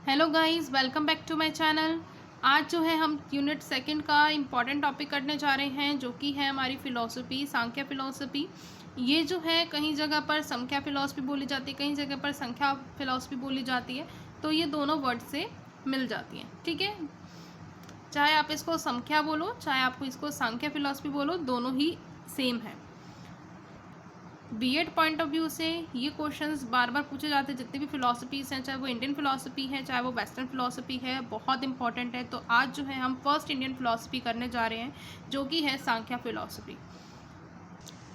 Hello guys, welcome back to my channel. आज जो है हम यूनिट सेकंड का इम्पॉर्टेंट टॉपिक करने जा रहे हैं, जो कि है हमारी फ़िलॉसफी, सांख्य फ़िलॉसफी। ये जो है कहीं जगह पर संख्या फ़िलॉसफी बोली जाती है, कहीं जगह पर संख्या फ़िलॉसफी बोली जाती है। तो ये दोनों वर्ड से मिल जाती हैं, ठीक है। चाहे आप इसको संख्या बोलो, चाहे आपको इसको सांख्य फ़िलॉसफी बोलो, दोनों ही सेम है। बीएड पॉइंट ऑफ व्यू से ये क्वेश्चंस बार बार पूछे जाते हैं। जितने भी फिलॉसफीज़ हैं, चाहे वो इंडियन फिलॉसफी है, चाहे वो वेस्टर्न फिलॉसफी है, बहुत इंपॉर्टेंट है। तो आज जो है हम फर्स्ट इंडियन फिलॉसफी करने जा रहे हैं, जो कि है सांख्य फिलॉसफी।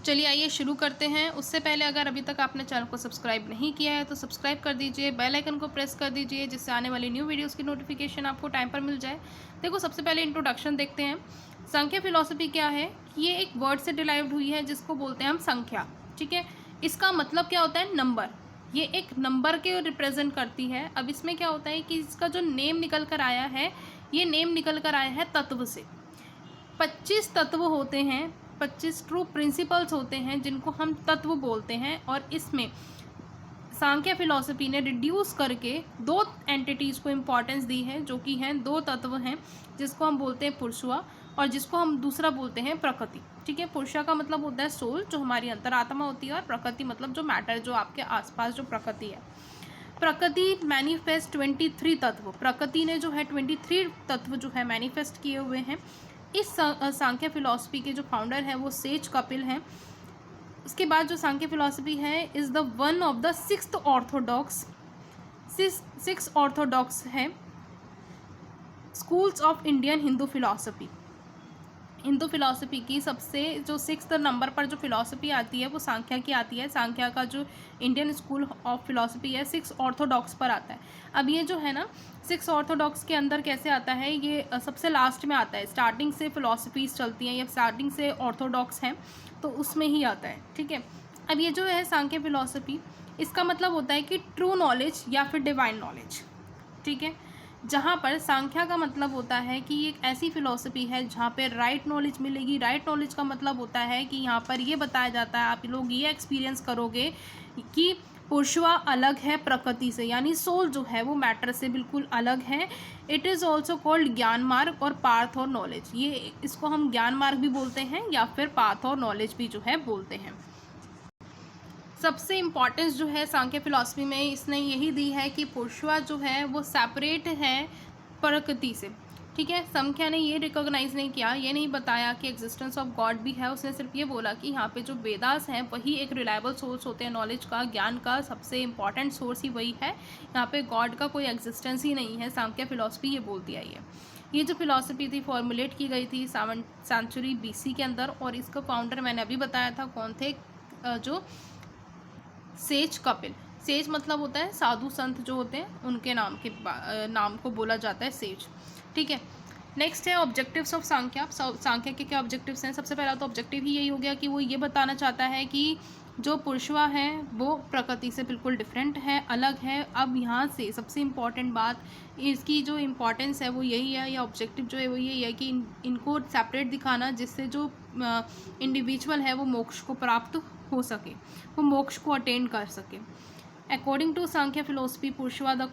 चलिए आइए शुरू करते हैं। उससे पहले अगर अभी तक आपने चैनल को सब्सक्राइब नहीं किया है तो सब्सक्राइब कर दीजिए, बेल आइकन को प्रेस कर दीजिए, जिससे आने वाली न्यू वीडियोज़ की नोटिफिकेशन आपको टाइम पर मिल जाए। देखो, सबसे पहले इंट्रोडक्शन देखते हैं। संख्या फिलॉसफी क्या है? ये एक वर्ड से डिराइव्ड हुई है, जिसको बोलते हैं हम संख्या, ठीक है। इसका मतलब क्या होता है? नंबर। ये एक नंबर के रिप्रेजेंट करती है। अब इसमें क्या होता है कि इसका जो नेम निकल कर आया है, ये नेम निकल कर आया है तत्व से। 25 तत्व होते हैं, 25 ट्रू प्रिंसिपल्स होते हैं, जिनको हम तत्व बोलते हैं। और इसमें सांख्य फिलॉसफी ने रिड्यूस करके दो एंटिटीज़ को इम्पॉर्टेंस दी है, जो कि हैं दो तत्व हैं, जिसको हम बोलते हैं पुरुषवा और जिसको हम दूसरा बोलते हैं प्रकृति, ठीक है। पुरुषा का मतलब होता है सोल, जो हमारी अंतरात्मा होती है, और प्रकृति मतलब जो मैटर, जो आपके आसपास जो प्रकृति है। प्रकृति मैनिफेस्ट 23 तत्व, प्रकृति ने जो है 23 तत्व जो है मैनिफेस्ट किए हुए हैं। इस सांख्य फिलॉसफी के जो फाउंडर हैं वो सेज कपिल हैं। उसके बाद जो सांख्य फिलॉसफी है is the one of the sixth orthodox है schools of Indian Hindu philosophy. Hindu philosophy की सबसे जो 6th नंबर पर जो फिलॉसफी आती है वो सांख्या की आती है। सांख्या का जो इंडियन स्कूल ऑफ फिलॉसफी है 6 ऑर्थोडॉक्स पर आता है। अब ये जो है ना 6 ऑर्थोडॉक्स के अंदर कैसे आता है, ये सबसे लास्ट में आता है। स्टार्टिंग से फिलॉसफीज चलती हैं या स्टार्टिंग से ऑर्थोडॉक्स हैं, तो उसमें ही आता है, ठीक है। अब ये जो है सांख्य फिलॉसफी, इसका मतलब होता है कि ट्रू नॉलेज या फिर डिवाइन नॉलेज, ठीक है। जहाँ पर सांख्या का मतलब होता है कि एक ऐसी फिलॉसफी है जहाँ पे राइट नॉलेज मिलेगी। राइट नॉलेज का मतलब होता है कि यहाँ पर ये बताया जाता है, आप लोग ये एक्सपीरियंस करोगे कि पुरुषवा अलग है प्रकृति से, यानी सोल जो है वो मैटर से बिल्कुल अलग है। इट इज़ ऑल्सो कॉल्ड ज्ञान मार्ग और पाथ और नॉलेज। ये इसको हम ज्ञान मार्ग भी बोलते हैं या फिर पाथ और नॉलेज भी जो है बोलते हैं। सबसे इम्पॉर्टेंस जो है सांख्य फिलॉसफी में इसने यही दी है कि पुरुषवा जो है वो सेपरेट है प्रकृति से, ठीक है। संख्या ने ये रिकॉग्नाइज नहीं किया, ये नहीं बताया कि एग्जिस्टेंस ऑफ गॉड भी है। उसने सिर्फ ये बोला कि यहाँ पे जो वेदास हैं वही एक रिलायबल सोर्स होते हैं नॉलेज का, ज्ञान का सबसे इम्पॉर्टेंट सोर्स ही वही है। यहाँ पे गॉड का कोई एग्जिस्टेंस ही नहीं है। सांख्य फिलॉसफी ये बोलती आई है। ये जो फिलॉसफी थी फॉर्मुलेट की गई थी 7th सेंचुरी BC के अंदर, और इसका फाउंडर मैंने अभी बताया था कौन थे, जो सेज कपिल। सेज मतलब होता है साधु संत जो होते हैं, उनके नाम को बोला जाता है सेज, ठीक है। नेक्स्ट है ऑब्जेक्टिव्स ऑफ सांख्या। सांख्या के क्या ऑब्जेक्टिव्स हैं? सबसे पहला तो ऑब्जेक्टिव ही यही हो गया कि वो ये बताना चाहता है कि जो पुरुषवा है वो प्रकृति से बिल्कुल डिफरेंट है, अलग है। अब यहाँ से सबसे इम्पॉर्टेंट बात, इसकी जो इम्पॉर्टेंस है वो यही है, या ऑब्जेक्टिव जो है वो यही है कि इनको सेपरेट दिखाना, जिससे जो इंडिविजुअल है वो मोक्ष को प्राप्त हो सके, वो मोक्ष को अटेन कर सके। अकॉर्डिंग टू सांख्य फिलोसफी, पुरुषवा the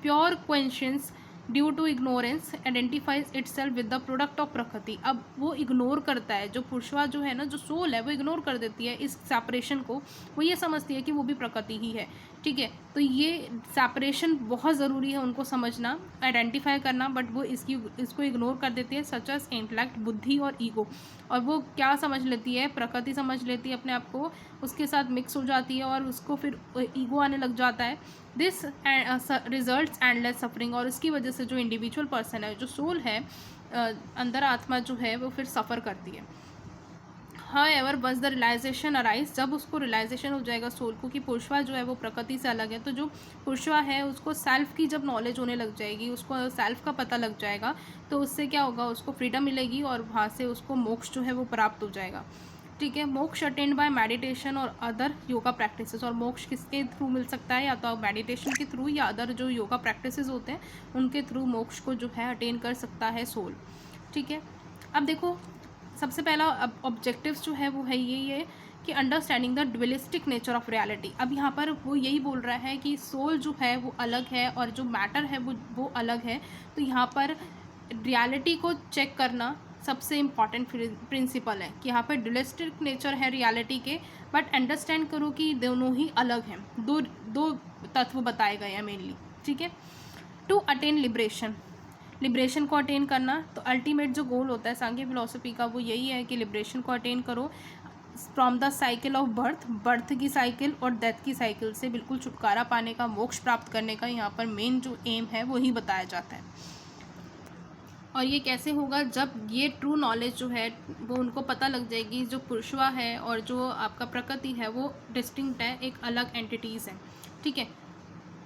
pure conscious due to ignorance identifies itself with the product of Prakriti. अब वो इग्नोर करता है, जो पुरुषवा जो है ना, जो सोल है वो इग्नोर कर देती है इस सेपरेशन को। वो ये समझती है कि वो भी प्रकृति ही है, ठीक है। तो ये सेपरेशन बहुत ज़रूरी है उनको समझना, आइडेंटिफाई करना, बट वो इसको इग्नोर कर देती है, सच एज इंटेलेक्ट, बुद्धि और ईगो। और वो क्या समझ लेती है? प्रकृति समझ लेती है अपने आप को, उसके साथ मिक्स हो जाती है और उसको फिर ईगो आने लग जाता है। दिस रिजल्ट्स एंडलेस सफरिंग, और इसकी वजह से जो इंडिविजुअल पर्सन है, जो सोल है, अंदर आत्मा जो है वो फिर सफ़र करती है। However, once the realization arise, जब उसको रियलाइजेशन हो जाएगा सोल को कि पुरुषवा जो है वो प्रकृति से अलग है, तो जो पुरुषवा है उसको सेल्फ की जब नॉलेज होने लग जाएगी, उसको सेल्फ का पता लग जाएगा, तो उससे क्या होगा, उसको फ्रीडम मिलेगी और वहाँ से उसको मोक्ष जो है वो प्राप्त हो जाएगा, ठीक है। मोक्ष अटेन्ड बाय मेडिटेशन और अदर योगा प्रैक्टिसेस। और मोक्ष किसके थ्रू मिल सकता है? या तो मेडिटेशन के थ्रू या अदर जो योगा प्रैक्टिसेस होते हैं उनके थ्रू मोक्ष को जो है अटेन कर सकता है सोल, ठीक है। अब देखो, सबसे पहला ऑब्जेक्टिव्स जो है वो है ये कि understanding the dualistic nature of reality. अब यहाँ पर वो यही बोल रहा है कि सोल जो है वो अलग है और जो मैटर है वो अलग है। तो यहाँ पर रियलिटी को चेक करना सबसे इम्पॉर्टेंट प्रिंसिपल है कि यहाँ पर ड्युअलिस्टिक नेचर है रियलिटी के, बट अंडरस्टैंड करो कि दोनों ही अलग हैं। दो तत्व बताए गए हैं मेनली, ठीक है। टू अटेन लिबरेशन को अटेन करना, तो अल्टीमेट जो गोल होता है सांख्य फिलॉसफी का वो यही है कि लिबरेशन को अटेन करो from the cycle of birth की साइकिल और डेथ की साइकिल से बिल्कुल छुटकारा पाने का, मोक्ष प्राप्त करने का यहाँ पर मेन जो एम है वही बताया जाता है। और ये कैसे होगा, जब ये ट्रू नॉलेज जो है वो उनको पता लग जाएगी जो पुरुषवा है और जो आपका प्रकृति है वो डिस्टिंक्ट है, एक अलग एंटिटीज़ है, ठीक है।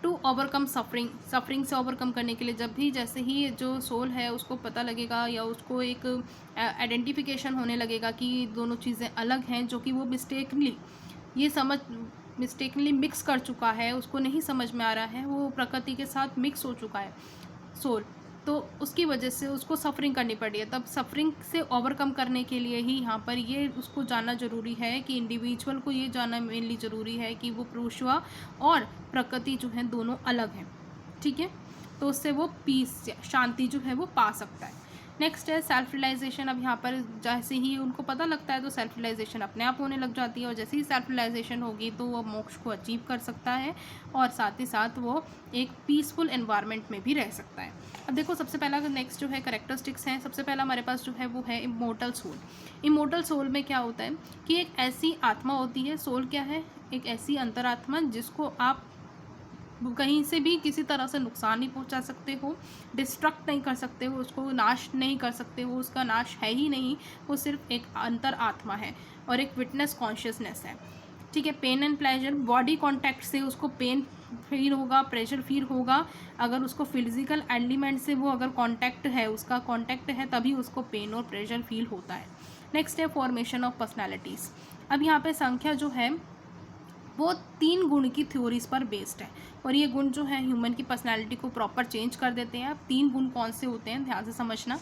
टू ओवरकम सफरिंग से ओवरकम करने के लिए, जब भी जैसे ही जो सोल है उसको पता लगेगा या उसको एक आइडेंटिफिकेशन होने लगेगा कि दोनों चीज़ें अलग हैं, जो कि वो मिस्टेकनली मिक्स कर चुका है, उसको नहीं समझ में आ रहा है, वो प्रकृति के साथ मिक्स हो चुका है सोल, तो उसकी वजह से उसको सफरिंग करनी पड़ी है। तब सफरिंग से ओवरकम करने के लिए ही यहाँ पर ये उसको जानना ज़रूरी है कि इंडिविजुअल को ये जानना मेनली ज़रूरी है कि वो पुरुषवा और प्रकृति जो है दोनों अलग हैं, ठीक है। तो उससे वो पीस शांति जो है वो पा सकता है। नेक्स्ट है सेल्फ रियलाइजेशन। अब यहाँ पर जैसे ही उनको पता लगता है तो सेल्फ रियलाइजेशन अपने आप होने लग जाती है, और जैसे ही सेल्फ रियलाइजेशन होगी तो वो मोक्ष को अचीव कर सकता है और साथ ही साथ वो एक पीसफुल एनवायरनमेंट में भी रह सकता है। अब देखो सबसे पहला नेक्स्ट जो है कैरेक्टरिस्टिक्स हैं। सबसे पहला हमारे पास जो है वो है इमोर्टल सोल। इमोर्टल सोल में क्या होता है कि एक ऐसी आत्मा होती है, सोल क्या है, एक ऐसी अंतरात्मा जिसको आप कहीं से भी किसी तरह से नुकसान नहीं पहुंचा सकते हो, डिस्ट्रक्ट नहीं कर सकते हो, उसको नाश नहीं कर सकते हो, उसका नाश है ही नहीं, वो सिर्फ एक अंतर आत्मा है और एक विटनेस कॉन्शियसनेस है, ठीक है। Pain and pleasure, body contact से उसको पेन फील होगा, प्रेशर फील होगा, अगर उसको फिजिकल एलिमेंट से वो अगर कांटेक्ट है, उसका कांटेक्ट है, तभी उसको पेन और प्रेशर फील होता है। नेक्स्ट है फॉर्मेशन ऑफ पर्सनैलिटीज़। अब यहाँ पे संख्या जो है वो 3 गुण की थ्योरीज पर बेस्ड है, और ये गुण जो है ह्यूमन की पर्सनैलिटी को प्रॉपर चेंज कर देते हैं। अब 3 गुण कौन से होते हैं ध्यान से समझना।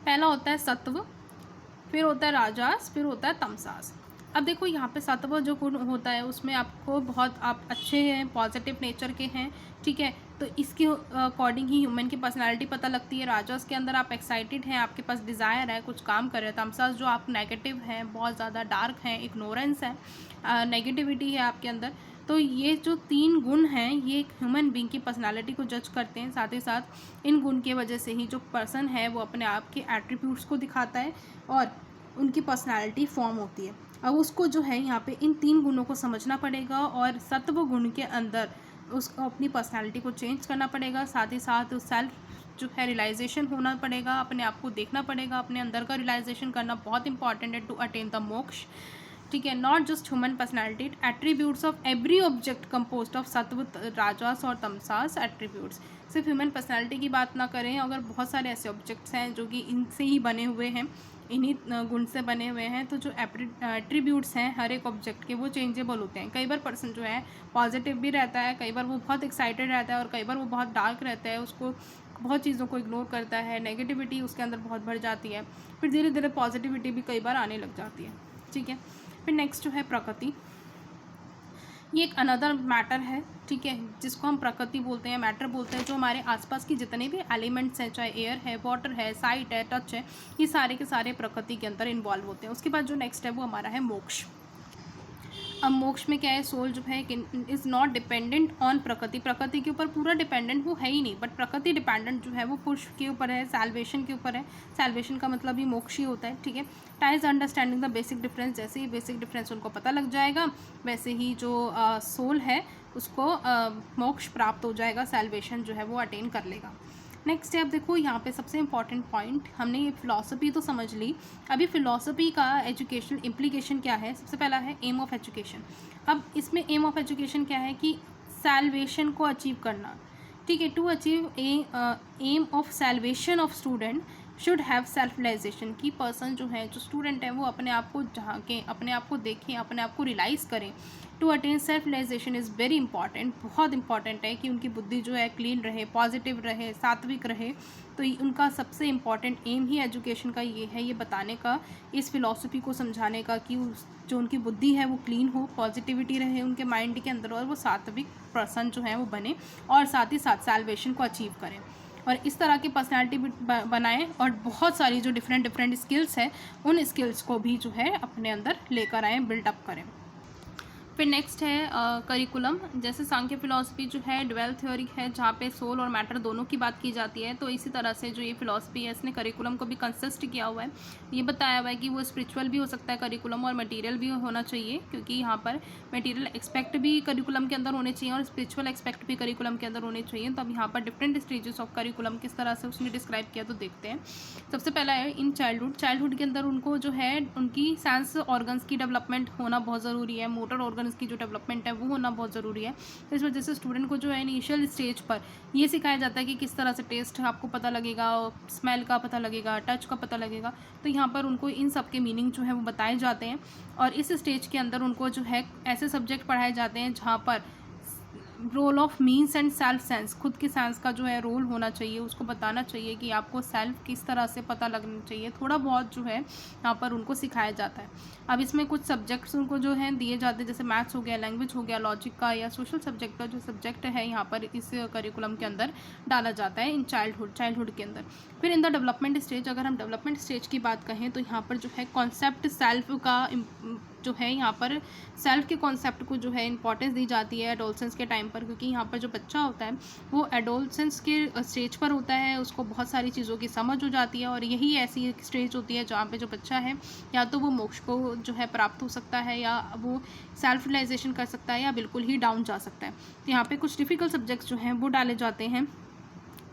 पहला होता है सत्व, फिर होता है राजस, फिर होता है तमसास। अब देखो यहाँ पे सत्व जो गुण होता है उसमें आपको बहुत आप अच्छे हैं, पॉजिटिव नेचर के हैं, ठीक है, तो इसके अकॉर्डिंग ही ह्यूमन की पर्सनालिटी पता लगती है। राजस के अंदर आप एक्साइटेड हैं, आपके पास डिज़ायर है, कुछ काम कर रहे हैं। तमसास जो आप नेगेटिव हैं, बहुत ज़्यादा डार्क हैं, इग्नोरेंस है, नेगेटिविटी है आपके अंदर। तो ये जो 3 गुण हैं ये एक ह्यूमन बीइंग की पर्सनालिटी को जज करते हैं। साथ ही साथ इन गुण की वजह से ही जो पर्सन है वो अपने आप के एट्रीब्यूट्स को दिखाता है और उनकी पर्सनालिटी फॉर्म होती है। अब उसको जो है यहाँ पे इन 3 गुणों को समझना पड़ेगा और सत्व गुण के अंदर उसको अपनी पर्सनालिटी को चेंज करना पड़ेगा। साथ ही साथ सेल्फ जो है रियलाइजेशन होना पड़ेगा, अपने आप को देखना पड़ेगा, अपने अंदर का रियलाइजेशन करना बहुत इंपॉर्टेंट है टू अटेन द मोक्ष, ठीक है। Not just human personality, attributes of every object composed of सत्व, राजस और तमसास एट्रीब्यूट्स। सिर्फ ह्यूमन पर्सनैलिटी की बात ना करें, अगर बहुत सारे ऐसे ऑब्जेक्ट्स हैं जो कि इनसे ही बने हुए हैं, इन्हीं गुण से बने हुए हैं, तो जो एट्रीब्यूट्स हैं हर एक ऑब्जेक्ट के वो चेंजेबल होते हैं। कई बार पर्सन जो है पॉजिटिव भी रहता है, कई बार वो बहुत एक्साइटेड रहता है और कई बार वो बहुत डार्क रहता है, उसको बहुत चीज़ों को इग्नोर करता है, नेगेटिविटी उसके अंदर बहुत बढ़ जाती है, फिर धीरे धीरे पॉजिटिविटी भी कई बार आने लग जाती है, ठीक है। फिर नेक्स्ट जो है प्रकृति, ये एक अनदर मैटर है, ठीक है, जिसको हम प्रकृति बोलते हैं, मैटर बोलते हैं। जो हमारे आसपास की जितने भी एलिमेंट्स हैं, चाहे एयर है, वाटर है, साइट है, टच है, ये सारे के सारे प्रकृति के अंदर इन्वॉल्व होते हैं। उसके बाद जो नेक्स्ट है वो हमारा है मोक्ष। अब मोक्ष में क्या है, सोल जो है इज़ नॉट डिपेंडेंट ऑन प्रकृति, प्रकृति के ऊपर पूरा डिपेंडेंट वो है ही नहीं, बट प्रकृति डिपेंडेंट जो है वो पुरुष के ऊपर है, सैल्वेशन के ऊपर है। सैल्वेशन का मतलब ही मोक्ष ही होता है, ठीक है। Ties understanding the basic difference, जैसे ही बेसिक डिफरेंस उनको पता लग जाएगा वैसे ही जो सोल है उसको मोक्ष प्राप्त हो जाएगा, सैल्वेशन जो है वो अटेन कर लेगा। नेक्स्ट है, अब देखो यहाँ पे सबसे इम्पॉर्टेंट पॉइंट, हमने ये फिलॉसफी तो समझ ली, अभी फिलॉसफी का एजुकेशनल इम्प्लीकेशन क्या है। सबसे पहला है एम ऑफ एजुकेशन। अब इसमें एम ऑफ एजुकेशन क्या है कि सैल्वेशन को अचीव करना, ठीक है। To achieve aim of salvation of student, should have self realisation, की पर्सन जो है, जो स्टूडेंट है, वो अपने आप को झांकें, अपने आप को देखें, अपने आप को रियलाइज़ करें। To attain self realisation is very important, बहुत इंपॉर्टेंट है कि उनकी बुद्धि जो है क्लीन रहे, पॉजिटिव रहे, सात्विक रहे। तो उनका सबसे इम्पॉर्टेंट एम ही एजुकेशन का ये है, ये बताने का, इस फिलॉसफी को समझाने का कि जो उनकी बुद्धि है वो क्लीन हो, पॉजिटिविटी रहे उनके माइंड के अंदर, और वो सात्विक पर्सन जो है वो बने, और साथ ही साथ सैल्वेशन को अचीव करें, और इस तरह की पर्सनैलिटी बनाएं, और बहुत सारी जो डिफरेंट स्किल्स है, उन स्किल्स को भी जो है अपने अंदर लेकर आएँ, बिल्डअप करें। फिर नेक्स्ट है करिकुलम। जैसे सांख्य फिलॉसफी जो है ड्वेल थ्योरी है, जहाँ पे सोल और मैटर दोनों की बात की जाती है। तो इसी तरह से जो ये फिलॉसफी है, इसने करिकुलम को भी कंसिस्ट किया हुआ है। ये बताया हुआ है कि वो स्पिरिचुअल भी हो सकता है करिकुलम, और मटेरियल भी होना चाहिए, क्योंकि यहाँ पर मटेरियल एक्सपेक्ट भी करिकुलम के अंदर होने चाहिए और स्पिरिचुअल एक्सपेक्ट भी करिकुलम के अंदर होने चाहिए। तो अब यहाँ पर डिफरेंट स्टेजेस ऑफ करिकुलम किस तरह से उसने डिस्क्राइब किया, तो देखते हैं। सबसे पहला है इन चाइल्डहुड के अंदर उनको जो है उनकी सेंस ऑर्गन्स की डेवलपमेंट होना बहुत ज़रूरी है, मोटर ऑर्गन्स की जो डेवलपमेंट है वो होना बहुत ज़रूरी है। तो इस वजह से स्टूडेंट को जो है इनिशियल स्टेज पर ये सिखाया जाता है कि किस तरह से टेस्ट आपको पता लगेगा, स्मेल का पता लगेगा, टच का पता लगेगा। तो यहाँ पर उनको इन सब के मीनिंग जो है वो बताए जाते हैं, और इस स्टेज के अंदर उनको जो है ऐसे सब्जेक्ट पढ़ाए जाते हैं जहाँ पर role of means and self sense, खुद के सेंस का जो है रोल होना चाहिए, उसको बताना चाहिए कि आपको सेल्फ किस तरह से पता लगना चाहिए। थोड़ा बहुत जो है यहाँ पर उनको सिखाया जाता है। अब इसमें कुछ सब्जेक्ट्स उनको जो है दिए जाते हैं, जैसे मैथ्स हो गया, लैंग्वेज हो गया, लॉजिक का या सोशल सब्जेक्ट का जो सब्जेक्ट है यहाँ पर इस करिकुलम के अंदर डाला जाता है इन चाइल्डहुड के अंदर। फिर इन द डेवलपमेंट स्टेज, अगर हम डेवलपमेंट स्टेज की बात कहें तो यहाँ पर जो है कॉन्सेप्ट सेल्फ का जो है, यहाँ पर सेल्फ के कॉन्सेप्ट को जो है इंपॉर्टेंस दी जाती है एडोलसेंस के टाइम पर, क्योंकि यहाँ पर जो बच्चा होता है वो एडोलसेंस के स्टेज पर होता है, उसको बहुत सारी चीज़ों की समझ हो जाती है, और यही ऐसी एक स्टेज होती है जहाँ पे जो बच्चा है या तो वो मोक्ष को जो है प्राप्त हो सकता है, या वो सेल्फ रियलाइजेशन कर सकता है, या बिल्कुल ही डाउन जा सकता है। तो यहाँ पर कुछ डिफ़िकल्ट सब्जेक्ट्स जो हैं वो डाले जाते हैं,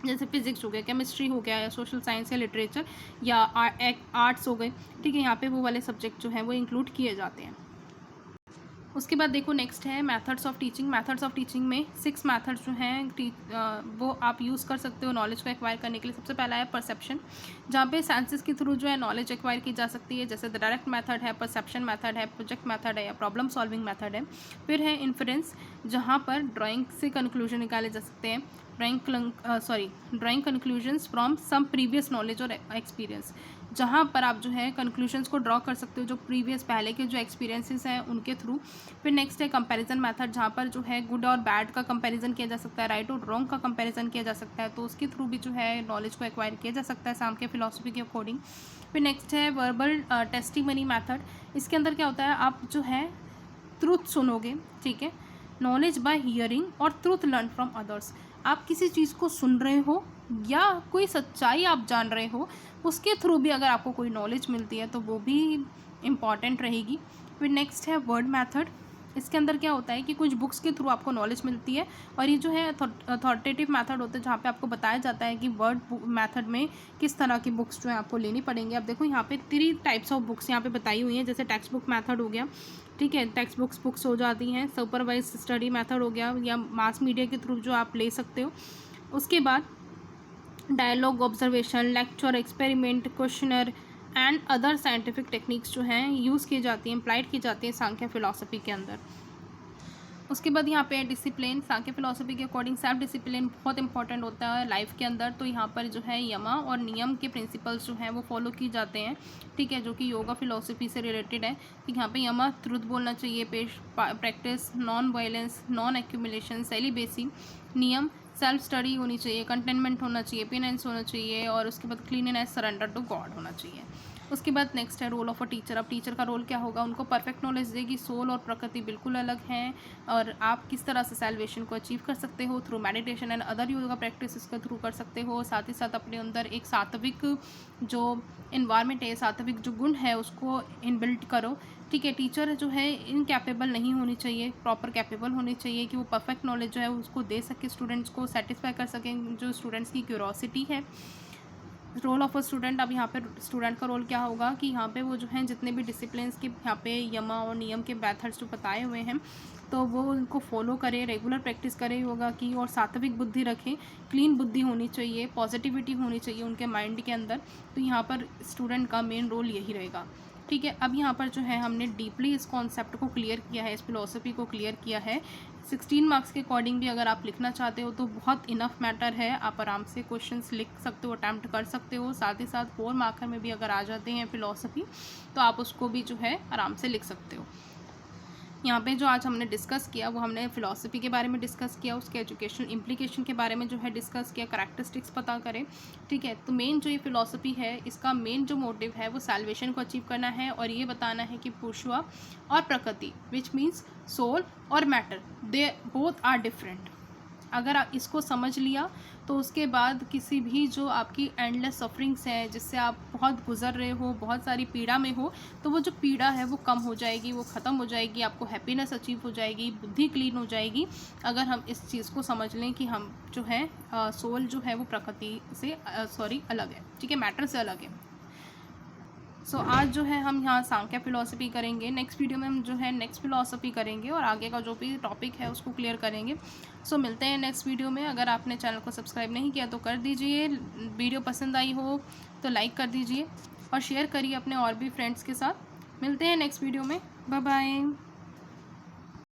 जैसे फिजिक्स हो गया, केमिस्ट्री हो गया, या सोशल साइंस या लिटरेचर या आर्ट्स हो गए। ठीक है, यहाँ पे वो वाले सब्जेक्ट जो हैं वो इंक्लूड किए जाते हैं। उसके बाद देखो नेक्स्ट है methods of teaching. Methods of teaching में 6 मेथड्स जो हैं वो आप यूज़ कर सकते हो नॉलेज को एक्वायर करने के लिए। सबसे पहला है परसेप्शन, जहाँ पे सेंसेस के थ्रू जो है नॉलेज एक्वायर की जा सकती है, जैसे डायरेक्ट मेथड है, परसेप्शन मेथड है, प्रोजेक्ट मेथड है, या प्रॉब्लम सॉल्विंग मेथड है। फिर है इन्फरेंस, जहाँ पर ड्राइंग से कंक्लूजन निकाले जा सकते हैं, drawing conclusions from some previous knowledge और एक्सपीरियंस, जहाँ पर आप जो है कंक्लूजन्स को ड्रॉ कर सकते हो जो प्रीवियस पहले के जो एक्सपीरियंसेस हैं उनके थ्रू। फिर नेक्स्ट है कंपैरिजन मेथड, जहाँ पर जो है गुड और बैड का कंपैरिजन किया जा सकता है, राइट और रॉन्ग का कंपैरिजन किया जा सकता है, तो उसके थ्रू भी जो है नॉलेज को एक्वायर किया जा सकता है सांख्य फिलॉसफी के अकॉर्डिंग। फिर नेक्स्ट है वर्बल टेस्टिमनी मेथड। इसके अंदर क्या होता है, आप जो है ट्रूथ सुनोगे, ठीक है, नॉलेज बाय हियरिंग और ट्रूथ लर्न फ्रॉम अदर्स। आप किसी चीज़ को सुन रहे हो या कोई सच्चाई आप जान रहे हो, उसके थ्रू भी अगर आपको कोई नॉलेज मिलती है तो वो भी इम्पॉर्टेंट रहेगी। फिर नेक्स्ट है वर्ड मेथड। इसके अंदर क्या होता है कि कुछ बुक्स के थ्रू आपको नॉलेज मिलती है, और ये जो है अथॉरिटेटिव मेथड होता है, जहाँ पे आपको बताया जाता है कि वर्ड मेथड में किस तरह की बुक्स जो है आपको लेनी पड़ेंगी। अब देखो यहाँ पे 3 टाइप्स ऑफ बुक्स यहाँ पे बताई हुई हैं, जैसे टेक्स्ट बुक मेथड हो गया, ठीक है, टेक्स्ट बुक्स हो जाती हैं, सुपरवाइज स्टडी मेथड हो गया, या मास मीडिया के थ्रू जो आप ले सकते हो। उसके बाद dialogue, observation, lecture, experiment, questioner and other scientific techniques जो हैं यूज़ की जाती हैं, अप्लाइड की जाती हैं सांख्य फिलॉसफी के अंदर। उसके बाद यहाँ पे डिसिप्लिन, सांख्य फिलॉसफी के अकॉर्डिंग सेल्फ डिसिप्लिन बहुत इंपॉर्टेंट होता है लाइफ के अंदर। तो यहाँ पर जो है यमा और नियम के प्रिंसिपल्स जो हैं वो फॉलो की जाते हैं, ठीक है, जो कि योगा फिलॉसफी से रिलेटेड है। तो यहाँ पे यमा ट्रुथ बोलना चाहिए, practice, non violence, non accumulation, celibacy. नियम सेल्फ स्टडी होनी चाहिए, कंटेनमेंट होना चाहिए, पेनेंस होना चाहिए, और उसके बाद क्लीननेस, सरेंडर टू गॉड होना चाहिए। उसके बाद नेक्स्ट है रोल ऑफ अ टीचर। अब टीचर का रोल क्या होगा, उनको परफेक्ट नॉलेज देगी, सोल और प्रकृति बिल्कुल अलग हैं, और आप किस तरह से सैल्वेशन को अचीव कर सकते हो through meditation and other yoga practice के थ्रू कर सकते हो। साथ ही साथ अपने अंदर एक सात्विक जो इन्वायरमेंट है, सात्विक जो गुण है उसको इनबिल्ट करो, ठीक है। टीचर जो है इनकैपेबल नहीं होनी चाहिए, प्रॉपर कैपेबल होनी चाहिए कि वो परफेक्ट नॉलेज जो है उसको दे सके, स्टूडेंट्स को सेटिस्फाई कर सकें जो स्टूडेंट्स की क्यूरोसिटी है। रोल ऑफ अ स्टूडेंट, अब यहाँ पे स्टूडेंट का रोल क्या होगा कि यहाँ पे वो जो है जितने भी डिसिप्लिन्स के यहाँ पे यमा और नियम के मेथड्स जो बताए हुए हैं तो वो उनको फॉलो करें, रेगुलर प्रैक्टिस करें योगा की, और सात्विक बुद्धि रखें, क्लीन बुद्धि होनी चाहिए, पॉजिटिविटी होनी चाहिए उनके माइंड के अंदर। तो यहाँ पर स्टूडेंट का मेन रोल यही रहेगा। ठीक है, अब यहाँ पर जो है हमने डीपली इस कॉन्सेप्ट को क्लियर किया है, इस फिलॉसफी को क्लियर किया है। 16 मार्क्स के अकॉर्डिंग भी अगर आप लिखना चाहते हो तो बहुत इनफ मैटर है, आप आराम से क्वेश्चंस लिख सकते हो, अटैम्प्ट कर सकते हो। साथ ही साथ 4 मार्कर में भी अगर आ जाते हैं फिलॉसफी तो आप उसको भी जो है आराम से लिख सकते हो। यहाँ पे जो आज हमने डिस्कस किया वो हमने फ़िलॉसफी के बारे में डिस्कस किया, उसके एजुकेशनल इम्प्लीकेशन के बारे में जो है डिस्कस किया, करैक्टरिस्टिक्स पता करें। ठीक है, तो मेन जो ये फ़िलॉसफी है इसका मेन जो मोटिव है वो सैल्वेशन को अचीव करना है, और ये बताना है कि पुरुषा और प्रकृति विच मीन्स सोल और matter, they both are different. अगर आप इसको समझ लिया तो उसके बाद किसी भी जो आपकी एंडलेस सफरिंग्स हैं, जिससे आप बहुत गुजर रहे हो, बहुत सारी पीड़ा में हो, तो वो जो पीड़ा है वो कम हो जाएगी, वो ख़त्म हो जाएगी, आपको हैप्पीनेस अचीव हो जाएगी, बुद्धि क्लीन हो जाएगी, अगर हम इस चीज़ को समझ लें कि हम जो है सोल जो है वो प्रकृति से अलग है। ठीक है, मैटर से अलग है। सो आज जो है हम यहाँ सांख्य फिलॉसफी करेंगे, नेक्स्ट वीडियो में हम जो है नेक्स्ट फिलॉसफी करेंगे और आगे का जो भी टॉपिक है उसको क्लियर करेंगे। सो मिलते हैं नेक्स्ट वीडियो में। अगर आपने चैनल को सब्सक्राइब नहीं किया तो कर दीजिए, वीडियो पसंद आई हो तो लाइक कर दीजिए और शेयर करिए अपने और भी फ्रेंड्स के साथ। मिलते हैं नेक्स्ट वीडियो में, बाय बाय।